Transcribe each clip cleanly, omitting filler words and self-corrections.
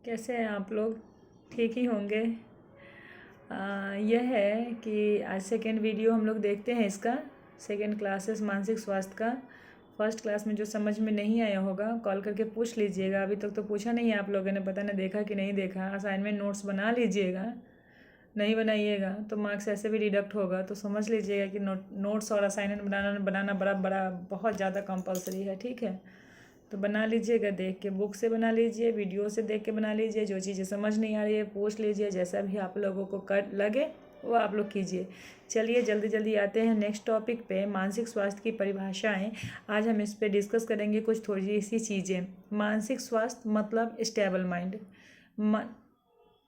कैसे हैं आप लोग? ठीक ही होंगे। यह है कि आज सेकेंड वीडियो हम लोग देखते हैं इसका। सेकेंड क्लासेस मानसिक स्वास्थ्य का। फर्स्ट क्लास में जो समझ में नहीं आया होगा कॉल करके पूछ लीजिएगा। अभी तक तो पूछा नहीं है आप लोगों ने, पता नहीं देखा कि नहीं देखा। असाइनमेंट नोट्स बना लीजिएगा, नहीं बनाइएगा तो मार्क्स ऐसे भी डिडक्ट होगा। तो समझ लीजिएगा कि नोट्स और असाइनमेंट बनाना बड़ा बड़ा बहुत ज़्यादा कंपलसरी है, ठीक है। तो बना लीजिएगा, देख के बुक से बना लीजिए, वीडियो से देख के बना लीजिए। जो चीज़ें समझ नहीं आ रही है पूछ लीजिए, जैसा भी आप लोगों को कर लगे वो आप लोग कीजिए। चलिए जल्दी जल्दी आते हैं नेक्स्ट टॉपिक पे, मानसिक स्वास्थ्य की परिभाषाएं। आज हम इस पे डिस्कस करेंगे कुछ थोड़ी सी चीज़ें। मानसिक स्वास्थ्य मतलब स्टेबल माइंड।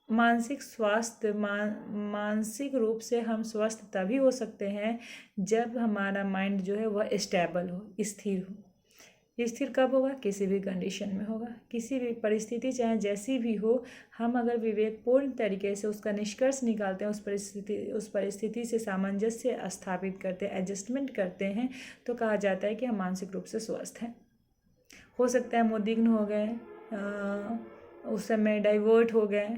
मानसिक स्वास्थ्य मानसिक रूप से हम स्वस्थ तभी हो सकते हैं जब हमारा माइंड जो है वह स्टेबल हो, स्थिर हो। स्थिर कब होगा? किसी भी कंडीशन में होगा, किसी भी परिस्थिति चाहे जैसी भी हो। हम अगर विवेकपूर्ण तरीके से उसका निष्कर्ष निकालते हैं, उस परिस्थिति से सामंजस्य स्थापित करते हैं, एडजस्टमेंट करते हैं, तो कहा जाता है कि हम मानसिक रूप से स्वस्थ हैं। हो सकता है हम उद्विग्न हो गए, उस समय डाइवर्ट हो गए,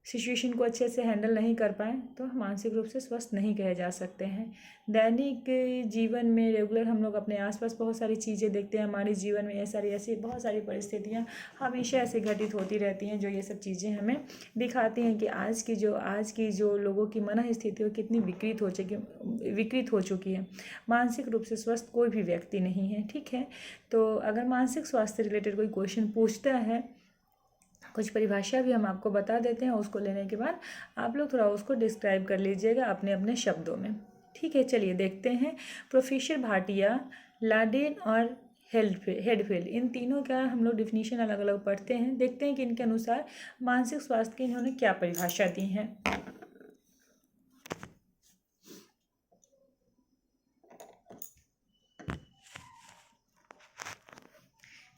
सिचुएशन को अच्छे से हैंडल नहीं कर पाए, तो हम मानसिक रूप से स्वस्थ नहीं कहे जा सकते हैं। दैनिक जीवन में रेगुलर हम लोग अपने आसपास बहुत सारी चीज़ें देखते हैं। हमारे जीवन में ये सारी ऐसी बहुत सारी परिस्थितियाँ हमेशा ऐसे घटित होती रहती हैं जो ये सब चीज़ें हमें दिखाती हैं कि आज की जो लोगों की मन स्थिति हो कितनी विकृत हो चुकी है। मानसिक रूप से स्वस्थ कोई भी व्यक्ति नहीं है, ठीक है। तो अगर मानसिक स्वास्थ्य रिलेटेड कोई क्वेश्चन पूछता है, कुछ परिभाषा भी हम आपको बता देते हैं, उसको लेने के बाद आप लोग थोड़ा उसको डिस्क्राइब कर लीजिएगा अपने अपने शब्दों में, ठीक है। चलिए देखते हैं। प्रोफेसर भाटिया, लाडेन और हेडफील्ड, इन तीनों का हम लोग डिफिनीशन अलग अलग पढ़ते हैं। देखते हैं कि इनके अनुसार मानसिक स्वास्थ्य की इन्होंने क्या परिभाषा दी है।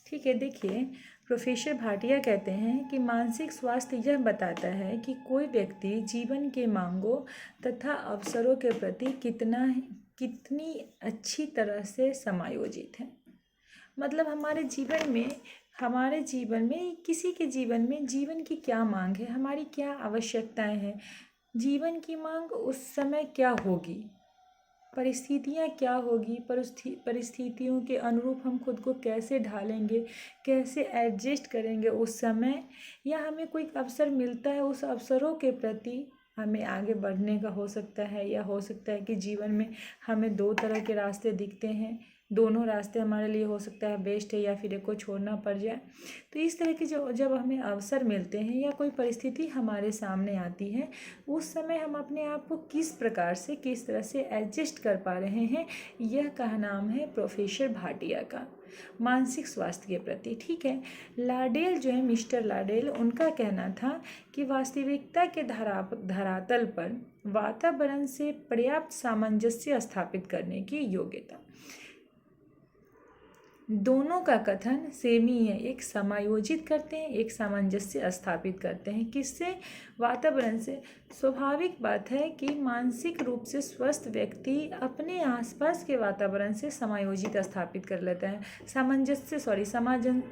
ठीक है, देखिए प्रोफेसर भाटिया कहते हैं कि मानसिक स्वास्थ्य यह बताता है कि कोई व्यक्ति जीवन के मांगों तथा अवसरों के प्रति कितनी अच्छी तरह से समायोजित है। मतलब हमारे जीवन में किसी के जीवन में जीवन की क्या मांग है, हमारी क्या आवश्यकताएं हैं, जीवन की मांग उस समय क्या होगी, परिस्थितियाँ क्या होगी, परिस्थितियों के अनुरूप हम खुद को कैसे ढालेंगे, कैसे एडजस्ट करेंगे उस समय, या हमें कोई अवसर मिलता है उस अवसरों के प्रति हमें आगे बढ़ने का हो सकता है। या हो सकता है कि जीवन में हमें दो तरह के रास्ते दिखते हैं, दोनों रास्ते हमारे लिए हो सकता है बेस्ट है या फिर एक को छोड़ना पड़ जाए। तो इस तरह की जब हमें अवसर मिलते हैं या कोई परिस्थिति हमारे सामने आती है, उस समय हम अपने आप को किस तरह से एडजस्ट कर पा रहे हैं, यह का नाम है प्रोफेसर भाटिया का मानसिक स्वास्थ्य के प्रति, ठीक है। लाडेल जो है, मिस्टर लाडेल, उनका कहना था कि वास्तविकता के धरातल पर वातावरण से पर्याप्त सामंजस्य स्थापित करने की योग्यता। दोनों का कथन सेम ही है, एक समायोजित करते हैं, एक सामंजस्य स्थापित करते हैं। किससे? वातावरण से। स्वाभाविक बात है कि मानसिक रूप से स्वस्थ व्यक्ति अपने आसपास के वातावरण से समायोजित स्थापित कर लेता है,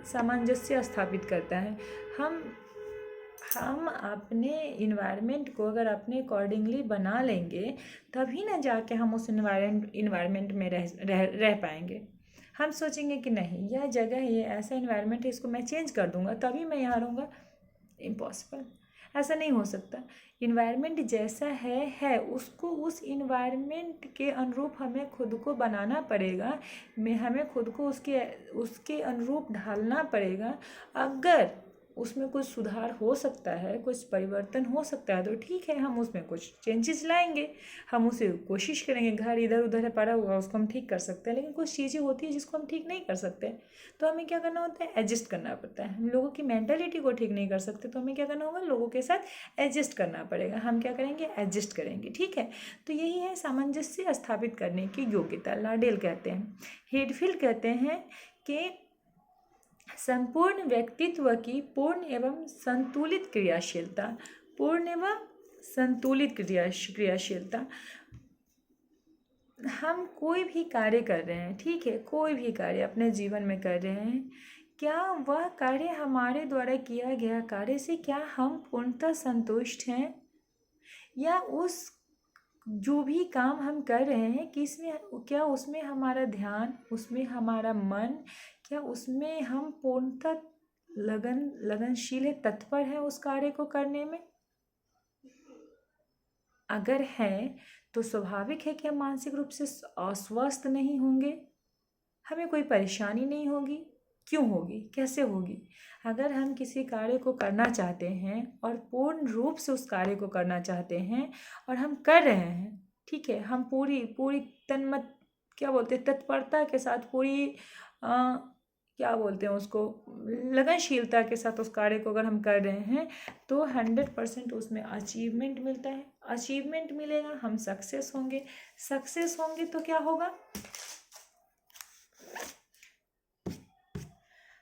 सामंजस्य स्थापित करता है। हम अपने इन्वायरमेंट को अगर अपने अकॉर्डिंगली बना लेंगे तभी ना जाके हम उस इन्वायरमेंट में रह पाएंगे। हम सोचेंगे कि नहीं, यह जगह है, ये ऐसा इन्वायरमेंट है, इसको मैं चेंज कर दूंगा तभी मैं यहाँ रहूँगा। इम्पॉसिबल, ऐसा नहीं हो सकता। इन्वायरमेंट जैसा है उसको उस इन्वायरमेंट के अनुरूप हमें खुद को बनाना पड़ेगा, हमें खुद को उसके अनुरूप ढालना पड़ेगा। अगर उसमें कुछ सुधार हो सकता है, कुछ परिवर्तन हो सकता है तो ठीक है, हम उसमें कुछ चेंजेस लाएंगे, हम उसे कोशिश करेंगे। घर इधर उधर है पड़ा हुआ, उसको हम ठीक कर सकते हैं, लेकिन कुछ चीज़ें होती है जिसको हम ठीक नहीं कर सकते, तो हमें क्या करना होता है? एडजस्ट करना पड़ता है। हम लोगों की मेंटालिटी को ठीक नहीं कर सकते तो हमें क्या करना होगा? लोगों के साथ एडजस्ट करना पड़ेगा। हम क्या करेंगे? एडजस्ट करेंगे, ठीक है। तो यही है सामंजस्य स्थापित करने की योग्यता, लाडेल कहते हैं। हेडफील्ड कहते हैं कि संपूर्ण व्यक्तित्व की पूर्ण एवं संतुलित क्रियाशीलता। हम कोई भी कार्य कर रहे हैं, ठीक है, कोई भी कार्य अपने जीवन में कर रहे हैं, क्या वह कार्य हमारे द्वारा किया गया कार्य से क्या हम पूर्णतः संतुष्ट हैं, या उस जो भी काम हम कर रहे हैं किसमें, क्या उसमें हमारा ध्यान, उसमें हमारा मन, क्या उसमें हम पूर्णतः लगनशील है, तत्पर है उस कार्य को करने में। अगर है तो स्वाभाविक है कि हम मानसिक रूप से अस्वस्थ नहीं होंगे, हमें कोई परेशानी नहीं होगी। क्यों होगी, कैसे होगी? अगर हम किसी कार्य को करना चाहते हैं और पूर्ण रूप से उस कार्य को करना चाहते हैं और हम कर रहे हैं, ठीक है, हम पूरी पूरी तन्मत क्या बोलते हैं, तत्परता के साथ, पूरी क्या बोलते हैं उसको, लगनशीलता के साथ उस कार्य को अगर हम कर रहे हैं तो 100% उसमें अचीवमेंट मिलता है। अचीवमेंट मिलेगा, हम सक्सेस होंगे। सक्सेस होंगे तो क्या होगा,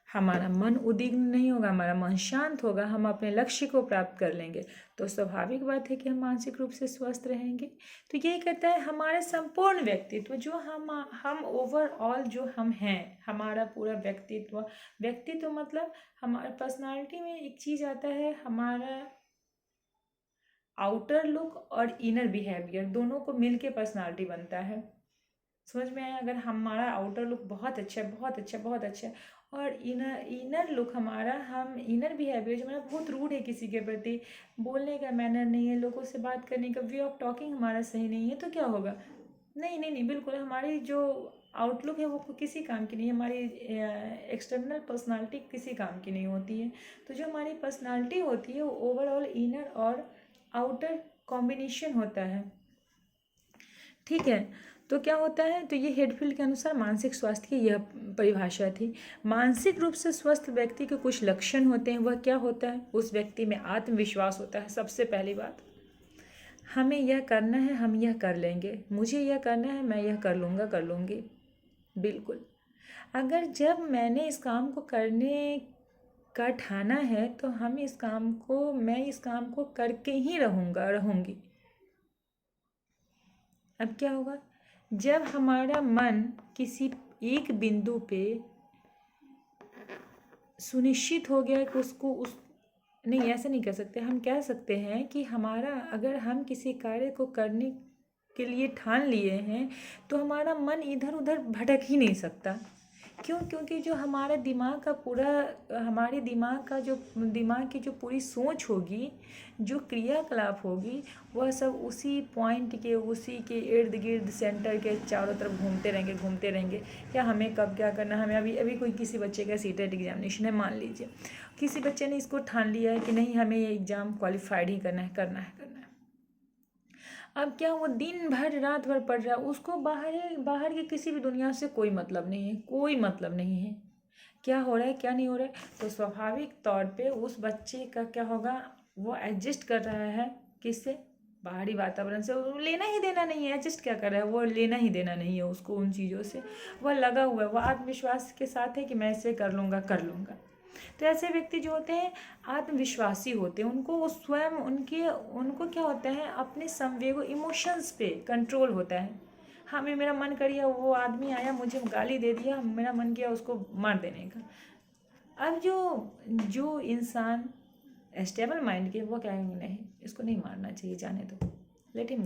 हमारा मन उद्विग्न नहीं होगा, हमारा मन शांत होगा, हम अपने लक्ष्य को प्राप्त कर लेंगे। तो स्वाभाविक बात है कि हम मानसिक रूप से स्वस्थ रहेंगे। तो यही कहता है हमारे संपूर्ण व्यक्तित्व जो हम ओवरऑल जो हम हैं, हमारा पूरा व्यक्तित्व मतलब हमारे पर्सनालिटी में एक चीज़ आता है, हमारा आउटर लुक और इनर बिहेवियर, दोनों को मिलके पर्सनालिटी बनता है। समझ में आया? अगर हमारा आउटर लुक बहुत अच्छा है, बहुत अच्छा, बहुत अच्छा है, और इनर लुक हमारा, हम इनर बिहेवियर जो हमारा बहुत रूड है किसी के प्रति, बोलने का मैनर नहीं है, लोगों से बात करने का वे ऑफ टॉकिंग हमारा सही नहीं है, तो क्या होगा? नहीं नहीं नहीं, बिल्कुल हमारी जो आउटलुक है वो किसी काम की नहीं है, हमारी एक्सटर्नल पर्सनालिटी किसी काम की नहीं होती है। तो जो हमारी पर्सनालिटी होती है वो ओवरऑल इनर और आउटर कॉम्बिनेशन होता है, ठीक है। तो क्या होता है, तो ये हेडफील्ड के अनुसार मानसिक स्वास्थ्य की यह परिभाषा थी। मानसिक रूप से स्वस्थ व्यक्ति के कुछ लक्षण होते हैं। वह क्या होता है? उस व्यक्ति में आत्मविश्वास होता है। सबसे पहली बात, हमें यह करना है, हम यह कर लेंगे, मुझे यह करना है, मैं यह कर लूँगा, कर लूँगी, बिल्कुल। अगर जब मैंने इस काम को करने का ठाना है तो मैं इस काम को करके ही रहूँगी। अब क्या होगा, जब हमारा मन किसी एक बिंदु पे सुनिश्चित हो गया कि नहीं, ऐसा नहीं कह सकते, हम कह सकते हैं कि हमारा, अगर हम किसी कार्य को करने के लिए ठान लिए हैं तो हमारा मन इधर उधर भटक ही नहीं सकता। क्यों? क्योंकि जो हमारे दिमाग की जो पूरी सोच होगी, जो क्रियाकलाप होगी, वह सब उसी पॉइंट के, उसी के इर्द गिर्द, सेंटर के चारों तरफ घूमते रहेंगे। क्या हमें कब क्या करना है, हमें अभी कोई किसी बच्चे का सीटेट एग्जामिनेशन है, मान लीजिए किसी बच्चे ने इसको ठान लिया है कि नहीं, हमें ये एग्ज़ाम क्वालिफाइड ही करना है। अब क्या, वो दिन भर रात भर पढ़ रहा है, उसको बाहर की किसी भी दुनिया से कोई मतलब नहीं है, क्या हो रहा है क्या नहीं हो रहा है। तो स्वाभाविक तौर पे उस बच्चे का क्या होगा, वो एडजस्ट कर रहा है किससे? बाहरी वातावरण से। वो लेना ही देना नहीं है, एडजस्ट क्या कर रहा है, वो लेना ही देना नहीं है उसको उन चीज़ों से। वह लगा हुआ है, वह आत्मविश्वास के साथ है कि मैं इसे कर लूँगा। तो ऐसे व्यक्ति जो होते हैं आत्मविश्वासी होते हैं, उनको स्वयं उनको क्या होता है, अपने संवेगों, इमोशंस पे कंट्रोल होता है। हाँ, मेरा मन करिए, वो आदमी आया मुझे गाली दे दिया, मेरा मन किया उसको मार देने का। अब जो इंसान स्टेबल माइंड के, वो कहेंगे नहीं, इसको नहीं मारना चाहिए, जाने दो, लेट इट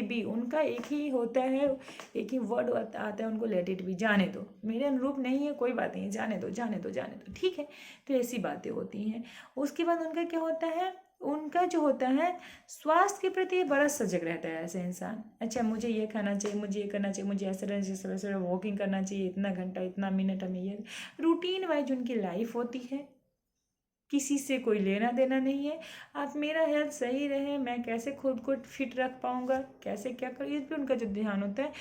बी। उनका एक ही होता है, एक ही वर्ड आता है उनको, लेट इट बी, जाने दो, मेरे अनुरूप नहीं है, कोई बात नहीं, जाने दो, ठीक है। तो ऐसी बातें होती हैं। उसके बाद उनका क्या होता है, उनका जो होता है स्वास्थ्य के प्रति बड़ा सजग रहता है ऐसे इंसान। अच्छा, मुझे ये खाना चाहिए, मुझे ये करना चाहिए, मुझे ऐसे रहना चाहिए, सुबह सुबह वॉकिंग करना चाहिए, इतना घंटा, इतना मिनट, हमें ये रूटीन वाइज उनकी लाइफ होती है। किसी से कोई लेना देना नहीं है। आप, मेरा हेल्थ सही रहे, मैं कैसे खुद को फिट रख पाऊँगा, कैसे क्या करूँ, इस पर उनका जो ध्यान होता है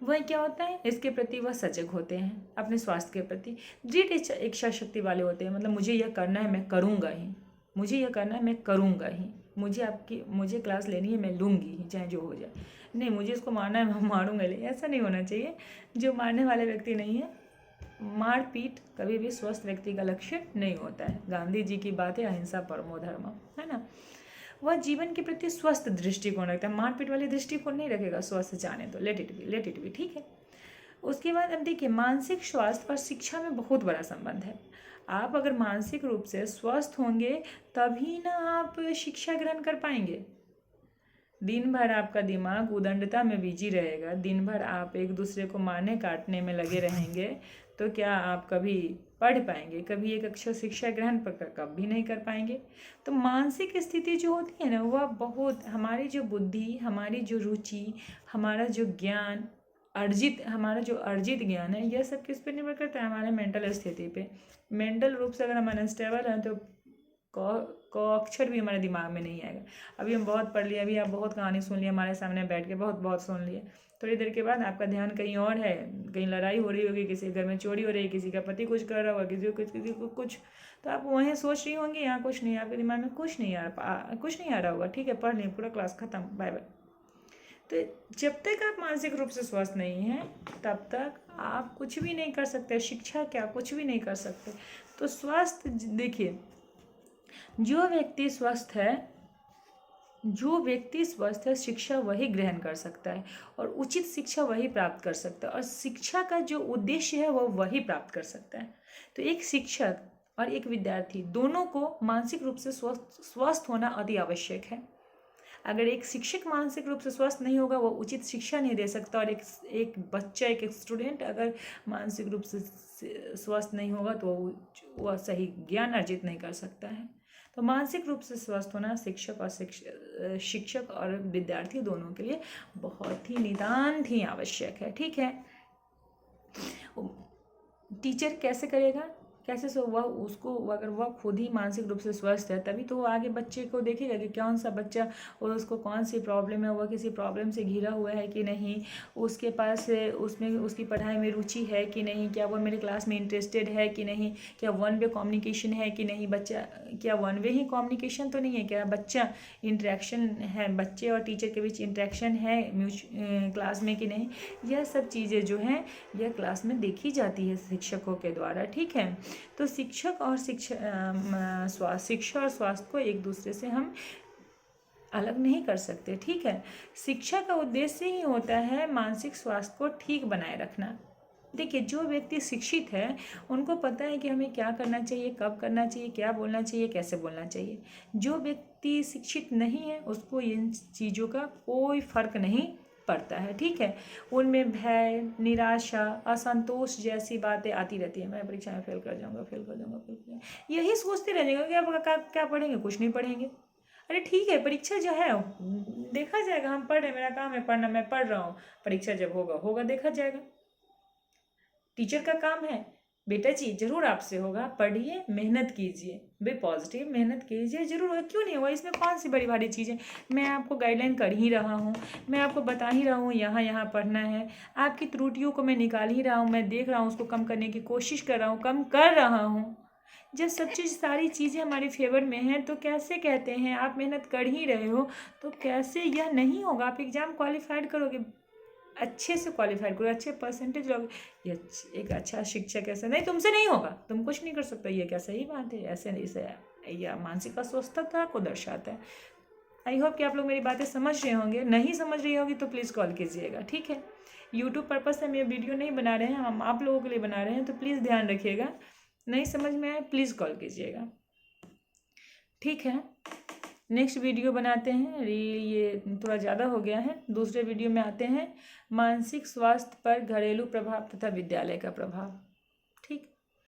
वह क्या होता है, इसके प्रति वह सजग होते हैं, अपने स्वास्थ्य के प्रति दृढ़ इच्छा शक्ति वाले होते हैं। मतलब मुझे यह करना है, मैं करूँगा ही, मुझे यह करना है, मैं करूँगा ही, मुझे क्लास लेनी है, मैं लूँगी ही, चाहे जो हो जाए। नहीं, मुझे इसको मारना है, मैं मारूँगा नहीं, ऐसा नहीं होना चाहिए। जो मारने वाले व्यक्ति नहीं है, मारपीट कभी भी स्वस्थ व्यक्ति का लक्ष्य नहीं होता है। गांधी जी की बात है, अहिंसा परमो धर्म, है ना। वह जीवन के प्रति स्वस्थ दृष्टिकोण रखता है, मारपीट वाले दृष्टिकोण नहीं रखेगा, स्वस्थ, जाने दो, लेट इट बी, ठीक है। उसके बाद अब देखिए, मानसिक स्वास्थ्य और शिक्षा में बहुत बड़ा संबंध है। आप अगर मानसिक रूप से स्वस्थ होंगे तभी ना आप शिक्षा ग्रहण कर पाएंगे। दिन भर आपका दिमाग उदंडता में बिजी रहेगा, दिन भर आप एक दूसरे को मारने काटने में लगे रहेंगे, तो क्या आप कभी पढ़ पाएंगे? कभी एक अक्षर शिक्षा ग्रहण पर कभी नहीं कर पाएंगे। तो मानसिक स्थिति जो होती है ना, वह बहुत हमारी जो बुद्धि, हमारी जो रुचि, हमारा जो ज्ञान हमारा जो अर्जित ज्ञान है, यह सब किस पे निर्भर करता है? हमारे मेंटल स्थिति पे। मेंटल रूप से अगर हम अनस्टेबल हैं तो क अक्षर भी हमारे दिमाग में नहीं आएगा। अभी हम बहुत पढ़ लिए, अभी आप बहुत कहानी सुन लिए हमारे सामने बैठ के, बहुत बहुत सुन लिए, थोड़ी देर के बाद आपका ध्यान कहीं और है, कहीं लड़ाई हो रही होगी, किसी घर में चोरी हो रही है, किसी का पति कुछ कर रहा होगा, किसी को कुछ, तो आप वहीं सोच रही होंगी, यहाँ कुछ नहीं, आपके दिमाग में कुछ नहीं आ रहा होगा। ठीक है, पढ़ लें, पूरा क्लास खत्म, बाय बाय। तो जब तक आप मानसिक रूप से स्वस्थ नहीं हैं तब तक आप कुछ भी नहीं कर सकते, शिक्षा क्या, कुछ भी नहीं कर सकते। तो स्वास्थ्य, देखिए, जो व्यक्ति स्वस्थ है शिक्षा वही ग्रहण कर सकता है और उचित शिक्षा वही प्राप्त कर सकता है, और शिक्षा का जो उद्देश्य है वो वही प्राप्त कर सकता है। तो एक शिक्षक और एक विद्यार्थी दोनों को मानसिक रूप से स्वस्थ होना अति आवश्यक है। अगर एक शिक्षक मानसिक रूप से स्वस्थ नहीं होगा, वो उचित शिक्षा नहीं दे सकता, और एक बच्चा, एक स्टूडेंट अगर मानसिक रूप से स्वस्थ नहीं होगा तो वह सही ज्ञान अर्जित नहीं कर सकता है। तो मानसिक रूप से स्वस्थ होना शिक्षक और विद्यार्थी दोनों के लिए बहुत ही नितांत ही आवश्यक है। ठीक है, टीचर कैसे करेगा, कैसे सो वह उसको, अगर वह खुद ही मानसिक रूप से स्वस्थ है तभी तो वो आगे बच्चे को देखेगा कि कौन सा बच्चा और उसको कौन सी प्रॉब्लम है, वह किसी प्रॉब्लम से घिरा हुआ है कि नहीं, उसके पास उसमें उसकी पढ़ाई में रुचि है कि नहीं, क्या वह मेरे क्लास में इंटरेस्टेड है कि नहीं, क्या वन वे कम्युनिकेशन है कि नहीं, बच्चा क्या वन वे ही कम्युनिकेशन तो नहीं है, क्या बच्चा इंटरेक्शन है, बच्चे और टीचर के बीच इंटरेक्शन है क्लास में कि नहीं। यह सब चीज़ें जो हैं यह क्लास में देखी जाती है शिक्षकों के द्वारा। ठीक है, तो शिक्षक और शिक्षा और स्वास्थ्य को एक दूसरे से हम अलग नहीं कर सकते। ठीक है, शिक्षा का उद्देश्य ही होता है मानसिक स्वास्थ्य को ठीक बनाए रखना। देखिए, जो व्यक्ति शिक्षित है उनको पता है कि हमें क्या करना चाहिए, कब करना चाहिए, क्या बोलना चाहिए, कैसे बोलना चाहिए। जो व्यक्ति शिक्षित नहीं है उसको इन चीज़ों का कोई फर्क नहीं पड़ता है। ठीक है, उनमें भय, निराशा, असंतोष जैसी बातें आती रहती है। मैं परीक्षा में फेल कर जाऊंगा, यही सोचते रह जाएंगे कि क्या पढ़ेंगे, कुछ नहीं पढ़ेंगे। अरे ठीक है, परीक्षा जो है देखा जाएगा, हम पढ़ रहे, मेरा काम है पढ़ना, मैं पढ़ रहा हूँ, परीक्षा जब होगा देखा जाएगा। टीचर का काम है, बेटा जी जरूर आपसे होगा, पढ़िए, मेहनत कीजिए, बे पॉजिटिव, मेहनत कीजिए, जरूर होगा, क्यों नहीं होगा, इसमें कौन सी बड़ी भारी चीज़ है। मैं आपको गाइडलाइन कर ही रहा हूँ, मैं आपको बता ही रहा हूँ यहाँ पढ़ना है, आपकी त्रुटियों को मैं निकाल ही रहा हूँ, मैं देख रहा हूँ, उसको कम करने की कोशिश कर रहा हूँ, कम कर रहा हूँ। जब सारी चीज़ें हमारे फेवर में हैं तो कैसे कहते हैं आप मेहनत कर ही रहे हो, तो कैसे यह नहीं होगा। आप एग्ज़ाम क्वालिफाइड करोगे, अच्छे से क्वालिफाइड करो, अच्छे परसेंटेज लोगे, ये एक अच्छा शिक्षक ऐसा नहीं, तुमसे नहीं होगा, तुम कुछ नहीं कर सकते। ये क्या सही बात है? ऐसे नहीं से यह मानसिक अस्वस्थता को दर्शाता है। आई होप कि आप लोग मेरी बातें समझ रहे होंगे, नहीं समझ रही होगी तो प्लीज़ कॉल कीजिएगा। ठीक है, यूट्यूब पर्पज़ से हम ये वीडियो नहीं बना रहे हैं, हम आप लोगों के लिए बना रहे हैं, तो प्लीज़ ध्यान रखिएगा। नहीं समझ में आए प्लीज़ कॉल कीजिएगा। ठीक है, नेक्स्ट वीडियो बनाते हैं, ये थोड़ा ज़्यादा हो गया है, दूसरे वीडियो में आते हैं, मानसिक स्वास्थ्य पर घरेलू प्रभाव तथा विद्यालय का प्रभाव।